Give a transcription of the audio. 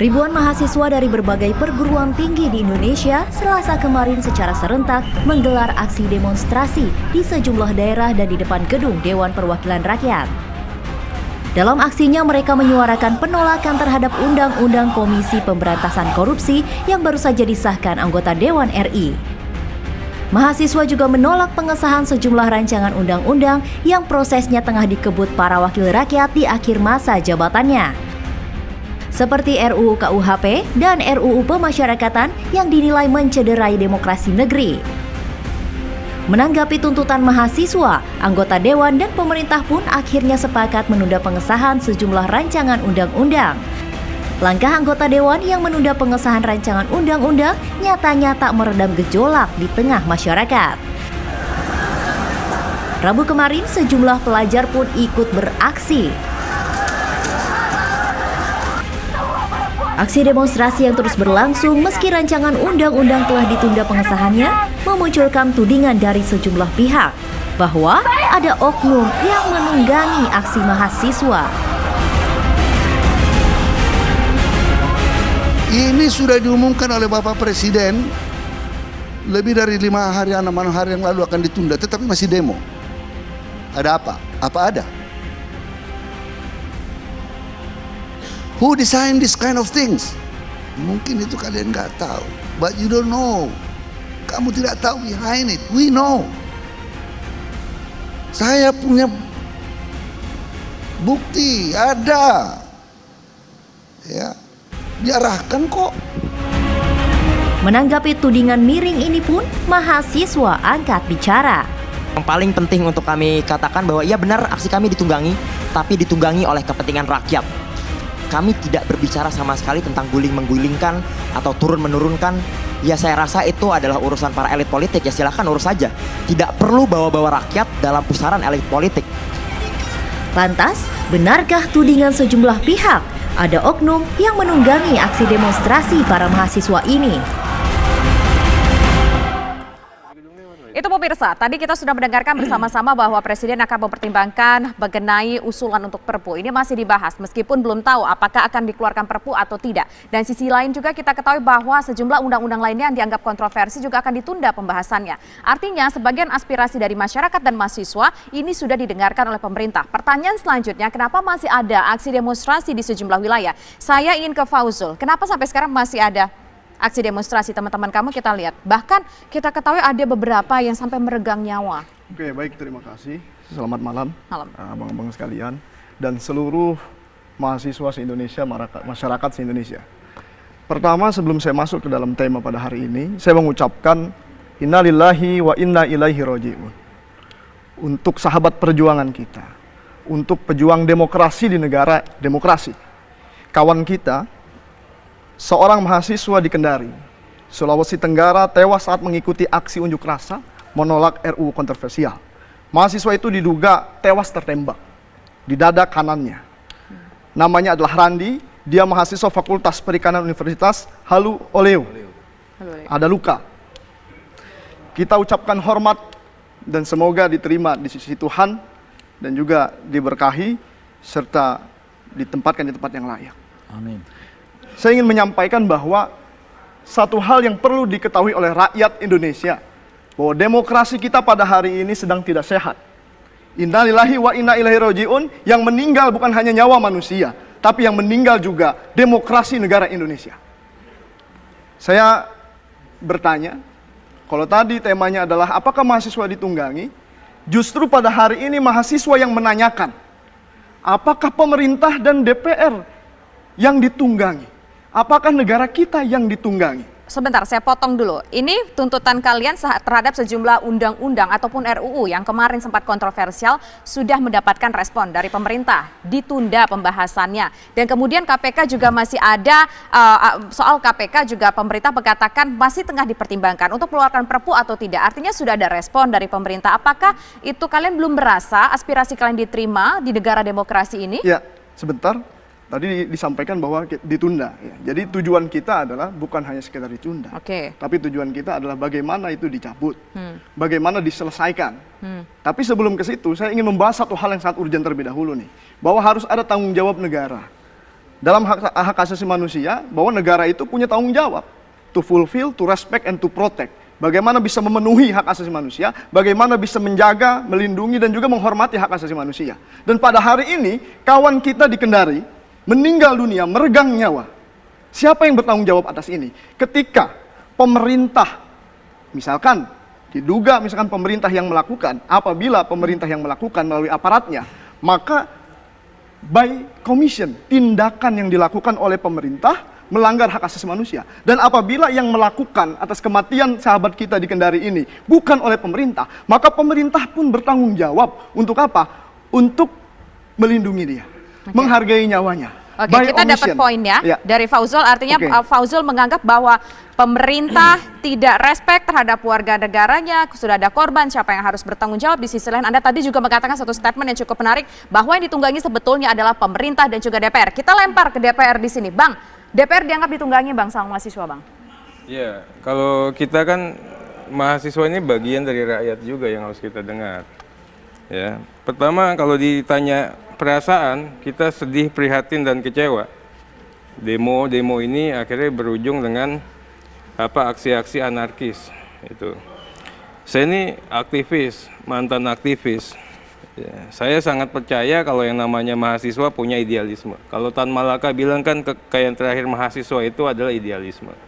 Ribuan mahasiswa dari berbagai perguruan tinggi di Indonesia Selasa kemarin secara serentak menggelar aksi demonstrasi di sejumlah daerah dan di depan gedung Dewan Perwakilan Rakyat. Dalam aksinya mereka menyuarakan penolakan terhadap Undang-Undang Komisi Pemberantasan Korupsi yang baru saja disahkan anggota Dewan RI. Mahasiswa juga menolak pengesahan sejumlah rancangan undang-undang yang prosesnya tengah dikebut para wakil rakyat di akhir masa jabatannya. Seperti RUU KUHP dan RUU Pemasyarakatan yang dinilai mencederai demokrasi negeri. Menanggapi tuntutan mahasiswa, anggota Dewan dan pemerintah pun akhirnya sepakat menunda pengesahan sejumlah rancangan undang-undang. Langkah anggota Dewan yang menunda pengesahan rancangan undang-undang nyatanya tak meredam gejolak di tengah masyarakat. Rabu kemarin sejumlah pelajar pun ikut beraksi. Aksi demonstrasi yang terus berlangsung meski rancangan undang-undang telah ditunda pengesahannya memunculkan tudingan dari sejumlah pihak bahwa ada oknum yang menunggangi aksi mahasiswa. Ini sudah diumumkan oleh Bapak Presiden lebih dari 5 hari, 6 hari yang lalu akan ditunda, tetapi masih demo. Ada apa? Apa ada? Who design this kind of things? Mungkin itu kalian nggak tahu, but you don't know. Kamu tidak tahu behind it. We know. Saya punya bukti, ada. Ya, diarahkan kok. Menanggapi tudingan miring ini pun, mahasiswa angkat bicara. Yang paling penting untuk kami katakan bahwa ya benar aksi kami ditunggangi, tapi ditunggangi oleh kepentingan rakyat. Kami tidak berbicara sama sekali tentang guling-menggulingkan atau turun-menurunkan. Ya saya rasa itu adalah urusan para elit politik, ya silahkan urus saja. Tidak perlu bawa-bawa rakyat dalam pusaran elit politik. Lantas, benarkah tudingan sejumlah pihak? Ada oknum yang menunggangi aksi demonstrasi para mahasiswa ini. Itu pemirsa, tadi kita sudah mendengarkan bersama-sama bahwa Presiden akan mempertimbangkan mengenai usulan untuk Perpu. Ini masih dibahas meskipun belum tahu apakah akan dikeluarkan Perpu atau tidak. Dan sisi lain juga kita ketahui bahwa sejumlah undang-undang lainnya yang dianggap kontroversi juga akan ditunda pembahasannya. Artinya sebagian aspirasi dari masyarakat dan mahasiswa ini sudah didengarkan oleh pemerintah. Pertanyaan selanjutnya, kenapa masih ada aksi demonstrasi di sejumlah wilayah? Saya ingin ke Fauzul, kenapa sampai sekarang masih ada aksi demonstrasi teman-teman kamu kita lihat. Bahkan kita ketahui ada beberapa yang sampai meregang nyawa. Oke, baik, terima kasih. Selamat malam, abang-abang sekalian. Dan seluruh mahasiswa se-Indonesia, masyarakat se-Indonesia. Pertama, sebelum saya masuk ke dalam tema pada hari ini, saya mengucapkan innalillahi wa inna ilaihi raji'un. Untuk sahabat perjuangan kita. Untuk pejuang demokrasi di negara demokrasi. Kawan kita, seorang mahasiswa di Kendari, Sulawesi Tenggara tewas saat mengikuti aksi unjuk rasa menolak RUU kontroversial. Mahasiswa itu diduga tewas tertembak di dada kanannya. Namanya adalah Randi, dia mahasiswa Fakultas Perikanan Universitas Halu Oleo. Ada luka. Kita ucapkan hormat dan semoga diterima di sisi Tuhan dan juga diberkahi serta ditempatkan di tempat yang layak. Amin. Saya ingin menyampaikan bahwa satu hal yang perlu diketahui oleh rakyat Indonesia, bahwa demokrasi kita pada hari ini sedang tidak sehat. Innalillahi wa inna ilaihi raji'un, yang meninggal bukan hanya nyawa manusia, tapi yang meninggal juga demokrasi negara Indonesia. Saya bertanya, kalau tadi temanya adalah apakah mahasiswa ditunggangi, justru pada hari ini mahasiswa yang menanyakan, apakah pemerintah dan DPR yang ditunggangi? Apakah negara kita yang ditunggangi? Sebentar, saya potong dulu. Ini tuntutan kalian terhadap sejumlah undang-undang ataupun RUU yang kemarin sempat kontroversial sudah mendapatkan respon dari pemerintah, ditunda pembahasannya. Dan kemudian KPK juga masih ada, soal KPK juga pemerintah mengatakan masih tengah dipertimbangkan untuk mengeluarkan Perpu atau tidak. Artinya sudah ada respon dari pemerintah. Apakah itu kalian belum merasa aspirasi kalian diterima di negara demokrasi ini? Ya, sebentar. Tadi disampaikan bahwa ditunda. Ya. Jadi tujuan kita adalah bukan hanya sekedar ditunda. Tapi tujuan kita adalah bagaimana itu dicabut. Bagaimana diselesaikan. Tapi sebelum ke situ, saya ingin membahas satu hal yang sangat urgent terlebih dahulu nih. Bahwa harus ada tanggung jawab negara. dalam hak asasi manusia bahwa negara itu punya tanggung jawab to fulfill, to respect, and to protect. Bagaimana bisa memenuhi hak asasi manusia, bagaimana bisa menjaga, melindungi, dan juga menghormati hak asasi manusia. Dan pada hari ini, kawan kita di Kendari meninggal dunia, meregang nyawa. Siapa yang bertanggung jawab atas ini? Ketika pemerintah, misalkan diduga pemerintah yang melakukan, apabila pemerintah yang melakukan melalui aparatnya, maka by commission, tindakan yang dilakukan oleh pemerintah melanggar hak asasi manusia. Dan apabila yang melakukan atas kematian sahabat kita di Kendari ini bukan oleh pemerintah, maka pemerintah pun bertanggung jawab untuk apa? Untuk melindungi dia, menghargai nyawanya. Oke, kita dapat poinnya dari Fauzul, artinya Fauzul menganggap bahwa pemerintah tidak respect terhadap warga negaranya, sudah ada korban, siapa yang harus bertanggung jawab. Di sisi lain Anda tadi juga mengatakan satu statement yang cukup menarik, bahwa yang ditunggangi sebetulnya adalah pemerintah dan juga DPR. Kita lempar ke DPR di sini. Bang, DPR dianggap ditunggangi Bang sama mahasiswa Bang? Ya, kalau kita kan mahasiswa ini bagian dari rakyat juga yang harus kita dengar. Ya, pertama kalau ditanya perasaan, kita sedih, prihatin, dan kecewa. Demo ini akhirnya berujung dengan aksi-aksi anarkis. Itu. Saya ini aktivis, mantan aktivis. Ya, saya sangat percaya kalau yang namanya mahasiswa punya idealisme. Kalau Tan Malaka bilang kan kekayaan terakhir mahasiswa itu adalah idealisme.